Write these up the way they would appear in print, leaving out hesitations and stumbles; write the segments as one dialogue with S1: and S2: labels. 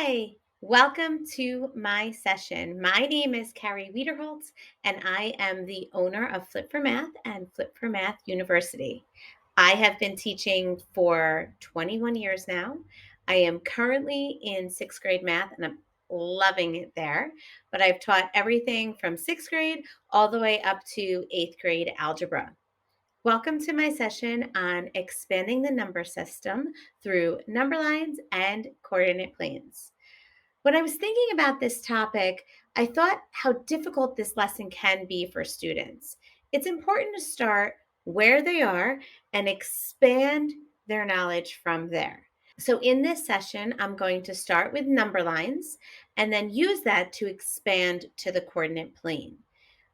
S1: Hi, welcome to my session. My name is Carrie Wiederholtz, and I am the owner of Flip for Math and Flip for Math University. I have been teaching for 21 years now. I am currently in sixth grade math, and I'm loving it there. But I've taught everything from sixth grade all the way up to eighth grade algebra. Welcome to my session on expanding the number system through number lines and coordinate planes. When I was thinking about this topic, I thought how difficult this lesson can be for students. It's important to start where they are and expand their knowledge from there. So, in this session, I'm going to start with number lines and then use that to expand to the coordinate plane.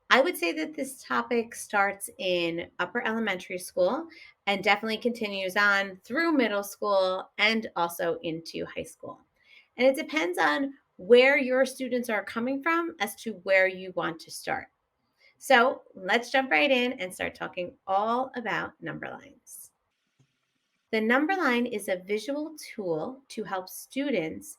S1: I would say that this topic starts in upper elementary school and definitely continues on through middle school and also into high school. And it depends on where your students are coming from as to where you want to start. So let's jump right in and start talking all about number lines. The number line is a visual tool to help students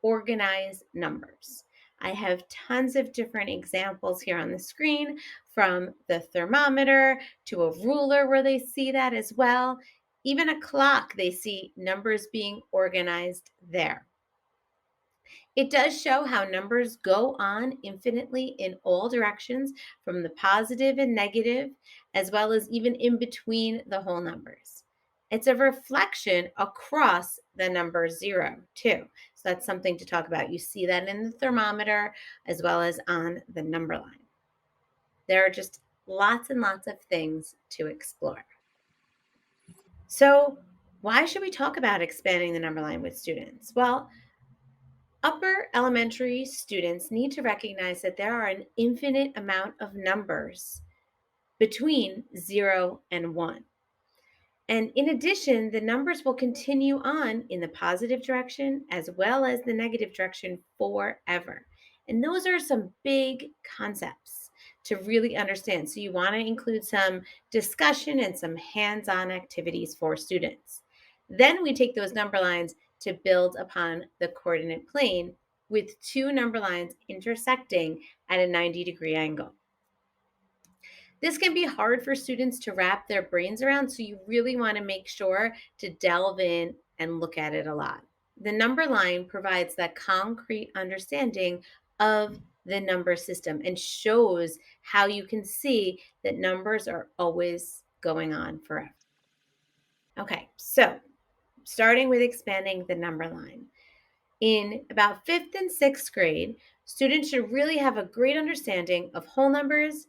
S1: organize numbers. I have tons of different examples here on the screen, from the thermometer to a ruler where they see that as well. Even a clock, they see numbers being organized there. It does show how numbers go on infinitely in all directions, from the positive and negative, as well as even in between the whole numbers. It's a reflection across the number zero, too. So that's something to talk about. You see that in the thermometer as well as on the number line. There are just lots and lots of things to explore. So, why should we talk about expanding the number line with students? Well, upper elementary students need to recognize that there are an infinite amount of numbers between 0 and 1. And in addition, the numbers will continue on in the positive direction as well as the negative direction forever. And those are some big concepts to really understand. So you want to include some discussion and some hands-on activities for students. Then we take those number lines to build upon the coordinate plane with two number lines intersecting at a 90-degree angle. This can be hard for students to wrap their brains around, so you really want to make sure to delve in and look at it a lot. The number line provides that concrete understanding of the number system and shows how you can see that numbers are always going on forever. Okay, so starting with expanding the number line. In about fifth and sixth grade, students should really have a great understanding of whole numbers,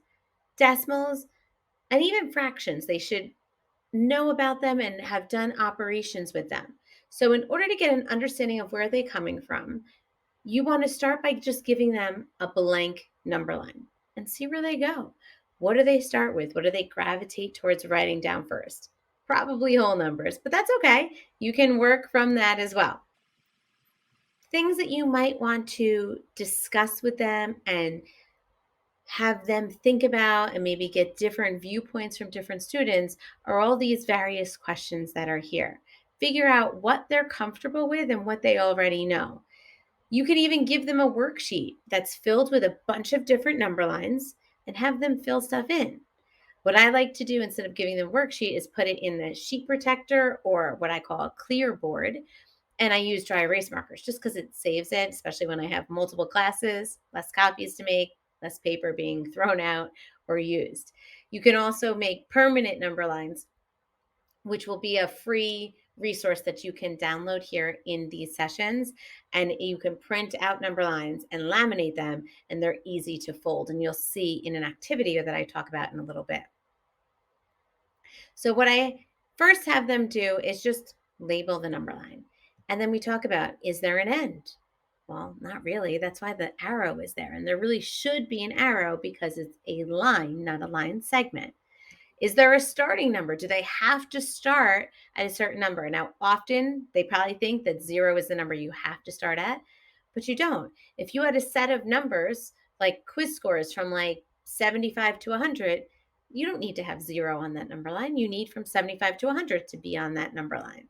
S1: decimals, and even fractions. They should know about them and have done operations with them. So, in order to get an understanding of where they're coming from, you want to start by just giving them a blank number line and see where they go. What do they start with? What do they gravitate towards writing down first? Probably whole numbers, but that's okay. You can work from that as well. Things that you might want to discuss with them and have them think about and maybe get different viewpoints from different students are all these various questions that are here. Figure out what they're comfortable with and what they already know. You could even give them a worksheet that's filled with a bunch of different number lines and have them fill stuff in. What I like to do instead of giving them a worksheet is put it in the sheet protector or what I call a clear board. And I use dry erase markers just because it saves it, especially when I have multiple classes, less copies to make, less paper being thrown out or used. You can also make permanent number lines, which will be a free resource that you can download here in these sessions. And you can print out number lines and laminate them, and they're easy to fold. And you'll see in an activity that I talk about in a little bit. So, what I first have them do is just label the number line. And then we talk about, is there an end? Well, not really. That's why the arrow is there. And there really should be an arrow because it's a line, not a line segment. Is there a starting number? Do they have to start at a certain number? Now, often they probably think that 0 is the number you have to start at, but you don't. If you had a set of numbers like quiz scores from like 75 to 100, you don't need to have 0 on that number line. You need from 75 to 100 to be on that number line.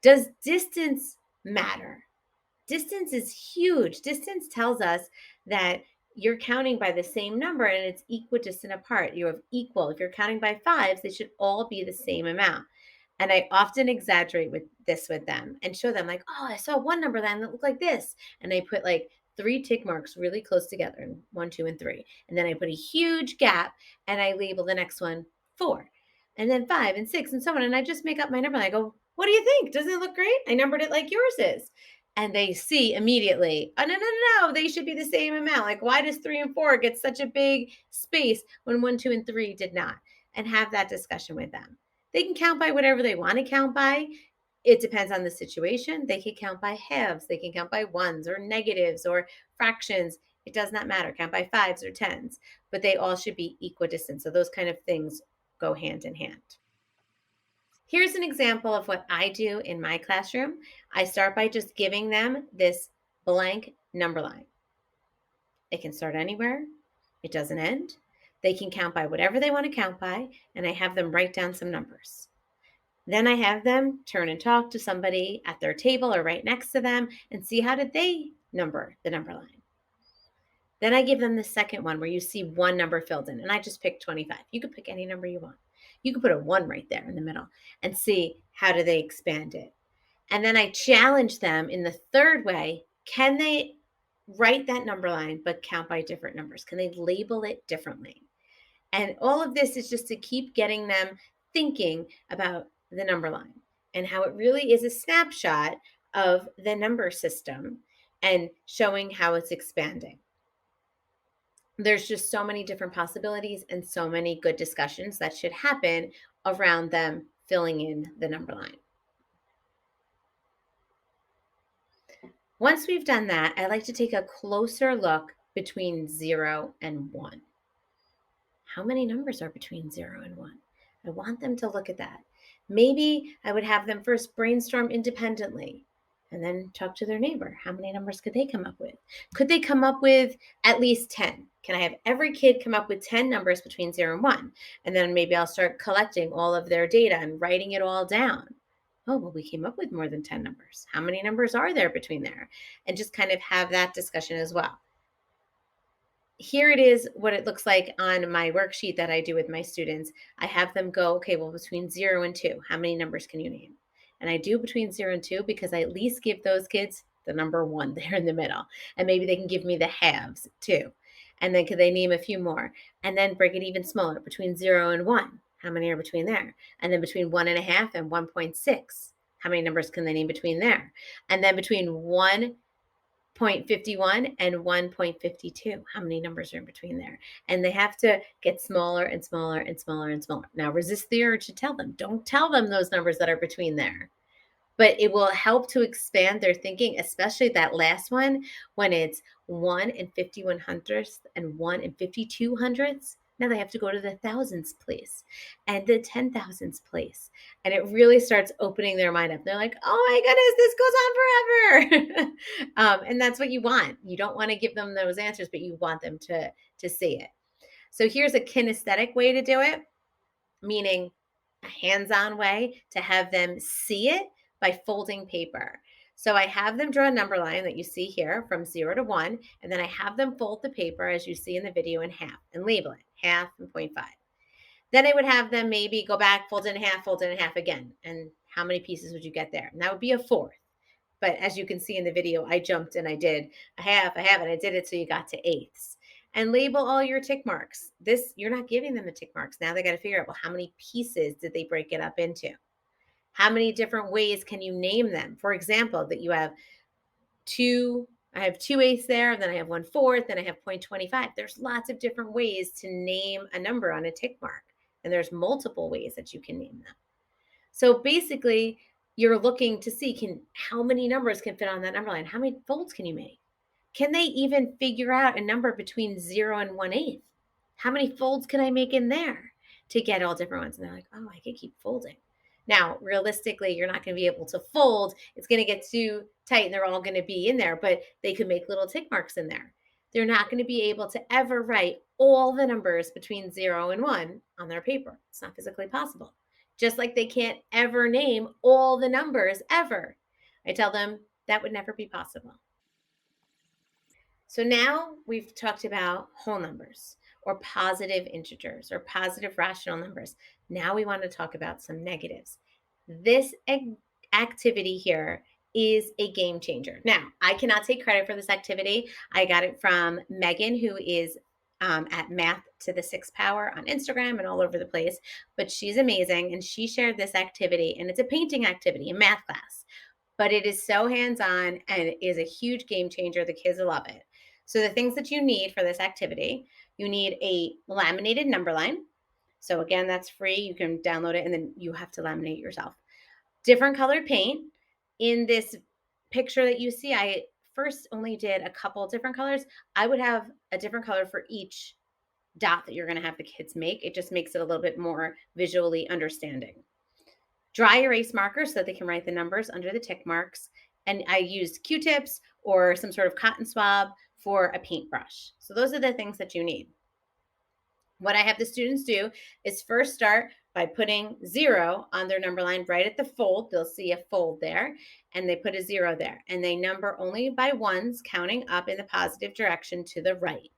S1: Does distance matter? Distance is huge. Distance tells us that you're counting by the same number and it's equidistant apart. You have equal. If you're counting by fives, they should all be the same amount. And I often exaggerate with this with them and show them, like, oh, I saw one number then that looked like this. And I put like 3 tick marks really close together, and 1, 2, and 3. And then I put a huge gap and I label the next one 4. And then 5 and 6 and so on. And I just make up my number and I go, what do you think? Doesn't it look great? I numbered it like yours is. And they see immediately, oh, no, they should be the same amount. Like, why does 3 and 4 get such a big space when 1, 2, and 3 did not? And have that discussion with them. They can count by whatever they want to count by. It depends on the situation. They can count by halves. They can count by ones or negatives or fractions. It does not matter. Count by fives or tens, but they all should be equidistant. So those kind of things go hand in hand. Here's an example of what I do in my classroom. I start by just giving them this blank number line. It can start anywhere. It doesn't end. They can count by whatever they want to count by, and I have them write down some numbers. Then I have them turn and talk to somebody at their table or right next to them and see how did they number the number line. Then I give them the second one where you see one number filled in, and I just pick 25. You could pick any number you want. You could put a 1 right there in the middle and see how do they expand it. And then I challenge them in the third way, can they write that number line but count by different numbers? Can they label it differently? And all of this is just to keep getting them thinking about the number line and how it really is a snapshot of the number system and showing how it's expanding. There's just so many different possibilities and so many good discussions that should happen around them filling in the number line. Once we've done that, I like to take a closer look between 0 and 1. How many numbers are between 0 and 1? I want them to look at that. Maybe I would have them first brainstorm independently and then talk to their neighbor. How many numbers could they come up with? Could they come up with at least 10? Can I have every kid come up with 10 numbers between 0 and 1? And then maybe I'll start collecting all of their data and writing it all down. Oh, well, we came up with more than 10 numbers. How many numbers are there between there? And just kind of have that discussion as well. Here it is what it looks like on my worksheet that I do with my students. I have them go, okay, well, between 0 and 2, how many numbers can you name? And I do between 0 and 2 because I at least give those kids the number 1 there in the middle. And maybe they can give me the halves too. And then could they name a few more? And then break it even smaller, between 0 and 1. How many are between there? And then between 1.5 and 1.6. How many numbers can they name between there? And then between 1.51 and 1.52. How many numbers are in between there? And they have to get smaller and smaller and smaller and smaller. Now, resist the urge to tell them. Don't tell them those numbers that are between there. But it will help to expand their thinking, especially that last one, when it's 1 and 51 hundredths and 1 and 52 hundredths. Now they have to go to the thousands place and the 10,000s place. And it really starts opening their mind up. They're like, oh my goodness, this goes on forever. And that's what you want. You don't want to give them those answers, but you want them to see it. So here's a kinesthetic way to do it, meaning a hands-on way to have them see it by folding paper. So I have them draw a number line that you see here from 0 to 1, and then I have them fold the paper, as you see in the video, in half and label it, half and 0.5. Then I would have them maybe go back, fold it in half again. And how many pieces would you get there? And that would be a fourth. But as you can see in the video, I jumped and I did a half, and I did it so you got to eighths. And label all your tick marks. This, you're not giving them the tick marks. Now they got to figure out, well, how many pieces did they break it up into? How many different ways can you name them? For example, that you have I have 2/8 there, then I have 1/4, then I have 0.25. There's lots of different ways to name a number on a tick mark. And there's multiple ways that you can name them. So basically, you're looking to see how many numbers can fit on that number line? How many folds can you make? Can they even figure out a number between 0 and 1/8? How many folds can I make in there to get all different ones? And they're like, oh, I could keep folding. Now, realistically, you're not going to be able to fold. It's going to get too tight and they're all going to be in there, but they could make little tick marks in there. They're not going to be able to ever write all the numbers between 0 and 1 on their paper. It's not physically possible. Just like they can't ever name all the numbers ever. I tell them, That would never be possible. So now we've talked about whole numbers or positive integers or positive rational numbers. Now we want to talk about some negatives. This activity here is a game changer. Now, I cannot take credit for this activity. I got it from Megan, who is at Math to the Sixth Power on Instagram and all over the place. But she's amazing. And she shared this activity, and it's a painting activity, a math class. But it is so hands on and it is a huge game changer. The kids love it. So, the things that you need for this activity, you need a laminated number line. So, again, that's free. You can download it and then you have to laminate yourself. Different colored paint. In this picture that you see, I first only did a couple different colors. I would have a different color for each dot that you're going to have the kids make. It just makes it a little bit more visually understanding. Dry erase markers so that they can write the numbers under the tick marks. And I used Q-tips or some sort of cotton swab for a paintbrush. So those are the things that you need. What I have the students do is first start by putting 0 on their number line right at the fold. They'll see a fold there, and they put a 0 there. And they number only by ones, counting up in the positive direction to the right.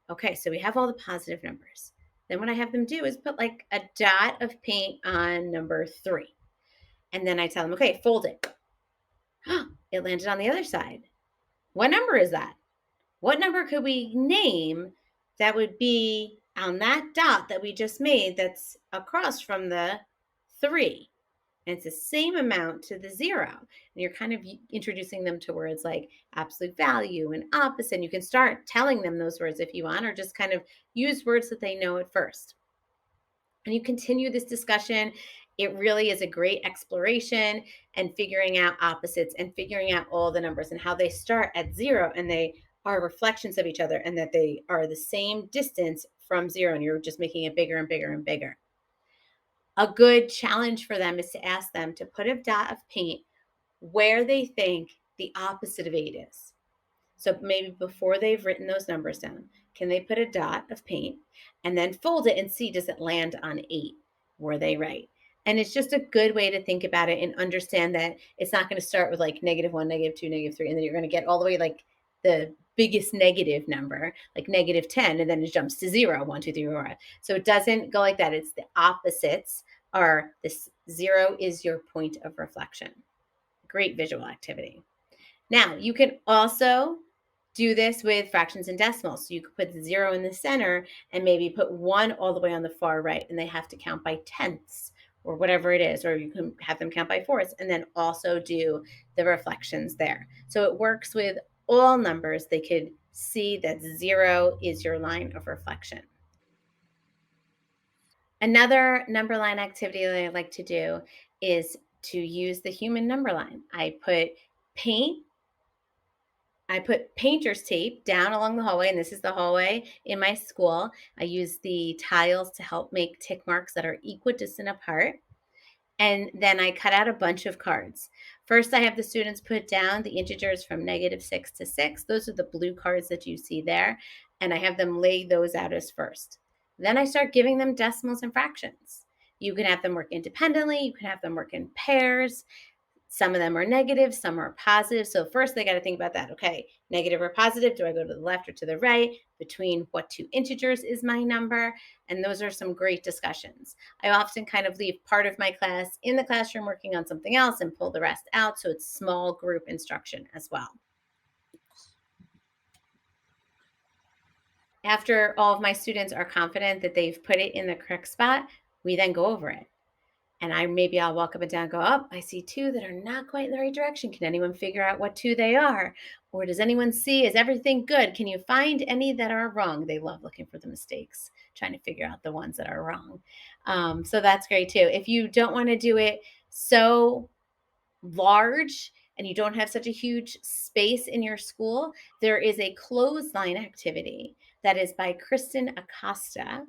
S1: Okay, so we have all the positive numbers. Then what I have them do is put like a dot of paint on number 3. And then I tell them, okay, fold it. It landed on the other side. What number is that? What number could we name that would be on that dot that we just made that's across from the 3? And it's the same amount to the 0. And you're kind of introducing them to words like absolute value and opposite. And you can start telling them those words if you want, or just kind of use words that they know at first. And you continue this discussion. It really is a great exploration and figuring out opposites and figuring out all the numbers and how they start at 0 and they are reflections of each other and that they are the same distance from 0 and you're just making it bigger and bigger and bigger. A good challenge for them is to ask them to put a dot of paint where they think the opposite of 8 is. So maybe before they've written those numbers down, can they put a dot of paint and then fold it and see, does it land on 8? Were they right? And it's just a good way to think about it and understand that it's not going to start with like -1, -2, -3, and then you're going to get all the way like the biggest negative number, like -10, and then it jumps to 0, 1, 2, 3, 4. So it doesn't go like that. It's the opposites are this 0 is your point of reflection. Great visual activity. Now, you can also do this with fractions and decimals. So you could put the 0 in the center and maybe put 1 all the way on the far right, and they have to count by tenths or whatever it is, or you can have them count by fourths and then also do the reflections there. So it works with all numbers. They could see that 0 is your line of reflection. Another number line activity that I like to do is to use the human number line. I put painter's tape down along the hallway, and this is the hallway in my school. I use the tiles to help make tick marks that are equidistant apart. And then I cut out a bunch of cards. First, I have the students put down the integers from -6 to 6. Those are the blue cards that you see there. And I have them lay those out as first. Then I start giving them decimals and fractions. You can have them work independently. You can have them work in pairs. Some of them are negative, some are positive. So first they got to think about that. Okay, negative or positive? Do I go to the left or to the right? Between what 2 integers is my number? And those are some great discussions. I often kind of leave part of my class in the classroom working on something else and pull the rest out. So it's small group instruction as well. After all of my students are confident that they've put it in the correct spot, we then go over it. And I'll walk up and down and go, oh, I see 2 that are not quite in the right direction. Can anyone figure out what 2 they are? Or does anyone see, is everything good? Can you find any that are wrong? They love looking for the mistakes, trying to figure out the ones that are wrong. So that's great too. If you don't want to do it so large and you don't have such a huge space in your school, there is a clothesline activity that is by Kristen Acosta.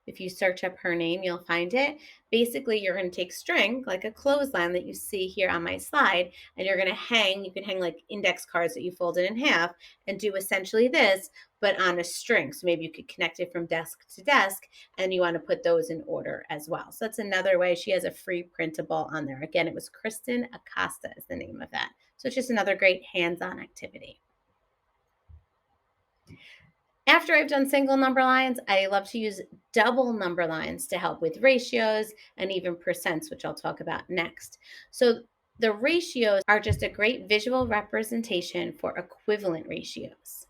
S1: If you search up her name, you'll find it. Basically, you're going to take string, like a clothesline that you see here on my slide, and you're going to hang, you can hang like index cards that you folded in half and do essentially this, but on a string. So maybe you could connect it from desk to desk, and you want to put those in order as well. So that's another way. She has a free printable on there. Again, it was Kristen Acosta is the name of that. So it's just another great hands-on activity. After I've done single number lines, I love to use double number lines to help with ratios and even percents, which I'll talk about next. So the ratios are just a great visual representation for equivalent ratios.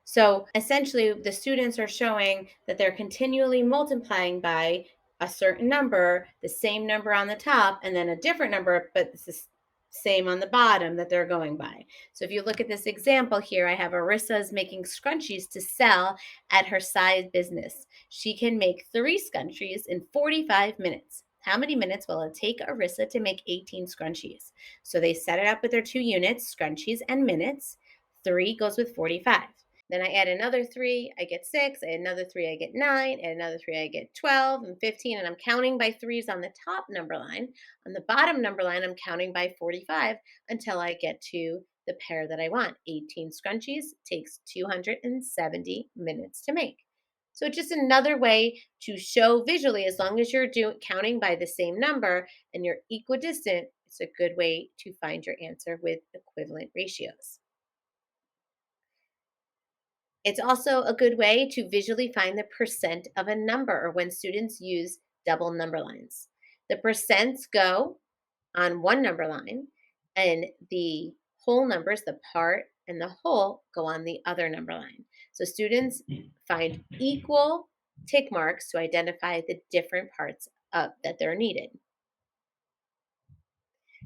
S1: So essentially, the students are showing that they're continually multiplying by a certain number, the same number on the top, and then a different number, but it's the same on the bottom that they're going by. So if you look at this example here, I have Arissa's making scrunchies to sell at her side business. She can make 3 scrunchies in 45 minutes. How many minutes will it take Arissa to make 18 scrunchies? So they set it up with their 2 units, scrunchies and minutes. 3 goes with 45. Then I add another 3, I get 6, I add another 3, I get 9, add another 3, I get 12 and 15, and I'm counting by 3s on the top number line. On the bottom number line, I'm counting by 45 until I get to the pair that I want. 18 scrunchies takes 270 minutes to make. So just another way to show visually, as long as you're counting by the same number and you're equidistant, it's a good way to find your answer with equivalent ratios. It's also a good way to visually find the percent of a number, or when students use double number lines. The percents go on one number line, and the whole numbers, the part and the whole, go on the other number line. So students find equal tick marks to identify the different parts that they're needed.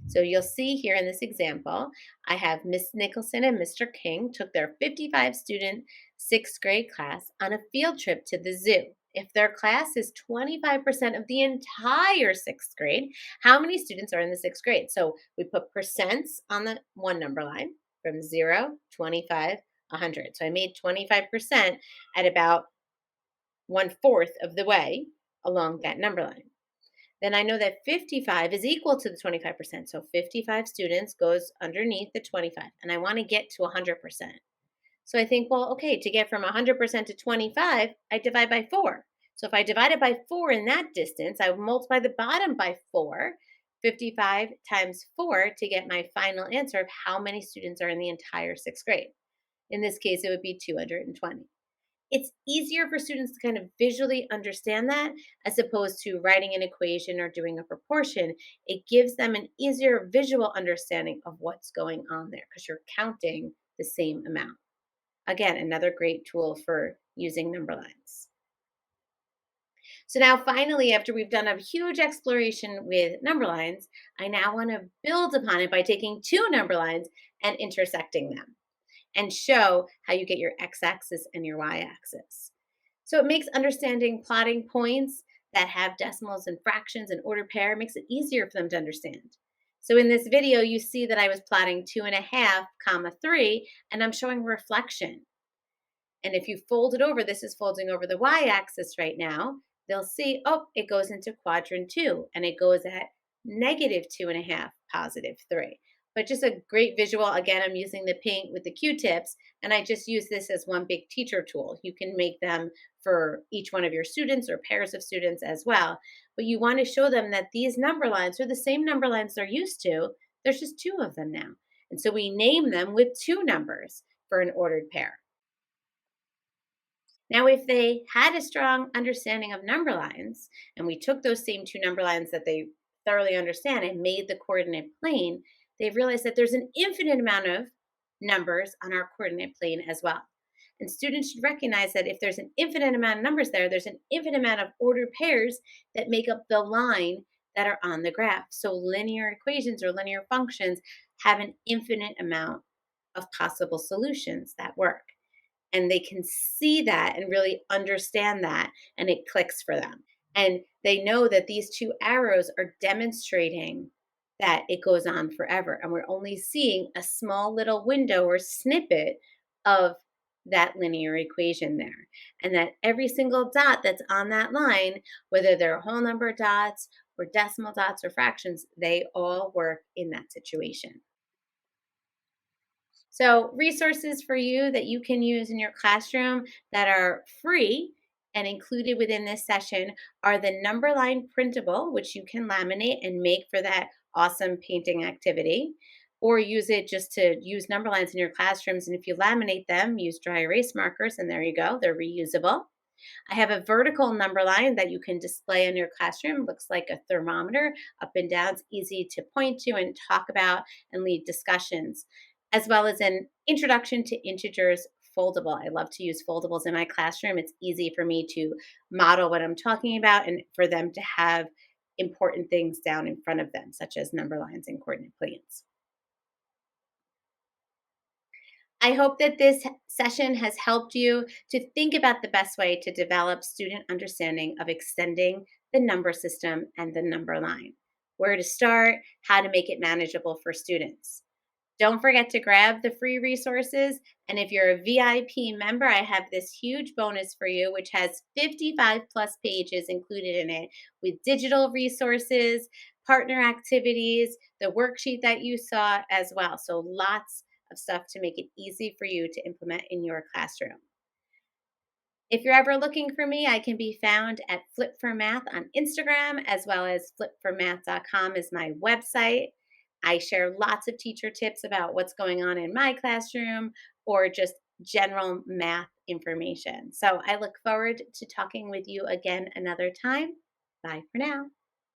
S1: So you'll see here in this example, I have Miss Nicholson and Mr. King took their 55 student 6th grade class on a field trip to the zoo. If their class is 25% of the entire 6th grade, how many students are in the 6th grade? So we put percents on the one number line from 0, 25, 100. So I made 25% at about 1/4 of the way along that number line. Then I know that 55 is equal to the 25%. So 55 students goes underneath the 25, and I want to get to 100%. So I think, well, okay, to get from 100% to 25, I divide by 4. So if I divide it by 4 in that distance, I will multiply the bottom by 4, 55 times 4, to get my final answer of how many students are in the entire 6th grade. In this case, it would be 220. It's easier for students to kind of visually understand that as opposed to writing an equation or doing a proportion. It gives them an easier visual understanding of what's going on there because you're counting the same amount. Again, another great tool for using number lines. So now finally, after we've done a huge exploration with number lines, I now want to build upon it by taking 2 number lines and intersecting them, and show how you get your x-axis and your y-axis. So it makes understanding plotting points that have decimals and fractions and ordered pair, makes it easier for them to understand. So in this video, you see that I was plotting 2.5, 3, and I'm showing reflection. And if you fold it over, this is folding over the y-axis right now, they'll see, oh, it goes into quadrant 2, and it goes at -2.5, +3. But just a great visual. Again, I'm using the paint with the Q-tips, and I just use this as one big teacher tool. You can make them for each one of your students or pairs of students as well. But you want to show them that these number lines are the same number lines they're used to. There's just 2 of them now. And so we name them with 2 numbers for an ordered pair. Now, if they had a strong understanding of number lines, and we took those same 2 number lines that they thoroughly understand and made the coordinate plane, they've realized that there's an infinite amount of numbers on our coordinate plane as well. And students should recognize that if there's an infinite amount of numbers there, there's an infinite amount of ordered pairs that make up the line that are on the graph. So linear equations or linear functions have an infinite amount of possible solutions that work. And they can see that and really understand that, and it clicks for them. And they know that these 2 arrows are demonstrating that it goes on forever, and we're only seeing a small little window or snippet of that linear equation there, and that every single dot that's on that line, whether they're whole number dots or decimal dots or fractions, they all work in that situation. So resources for you that you can use in your classroom that are free and included within this session are the number line printable, which you can laminate and make for that awesome painting activity. or use it just to use number lines in your classrooms. And if you laminate them, use dry erase markers, and there you go, they're reusable. I have a vertical number line that you can display in your classroom. Looks like a thermometer, up and down. It's easy to point to and talk about and lead discussions, as well as an introduction to integers foldable. I love to use foldables in my classroom. It's easy for me to model what I'm talking about and for them to have important things down in front of them, such as number lines and coordinate planes. I hope that this session has helped you to think about the best way to develop student understanding of extending the number system and the number line, where to start, how to make it manageable for students. Don't forget to grab the free resources. And if you're a VIP member, I have this huge bonus for you, which has 55 plus pages included in it with digital resources, partner activities, the worksheet that you saw as well. So lots of stuff to make it easy for you to implement in your classroom. If you're ever looking for me, I can be found at Flip for Math on Instagram, as well as flipformath.com is my website. I share lots of teacher tips about what's going on in my classroom or just general math information. So I look forward to talking with you again another time. Bye for now.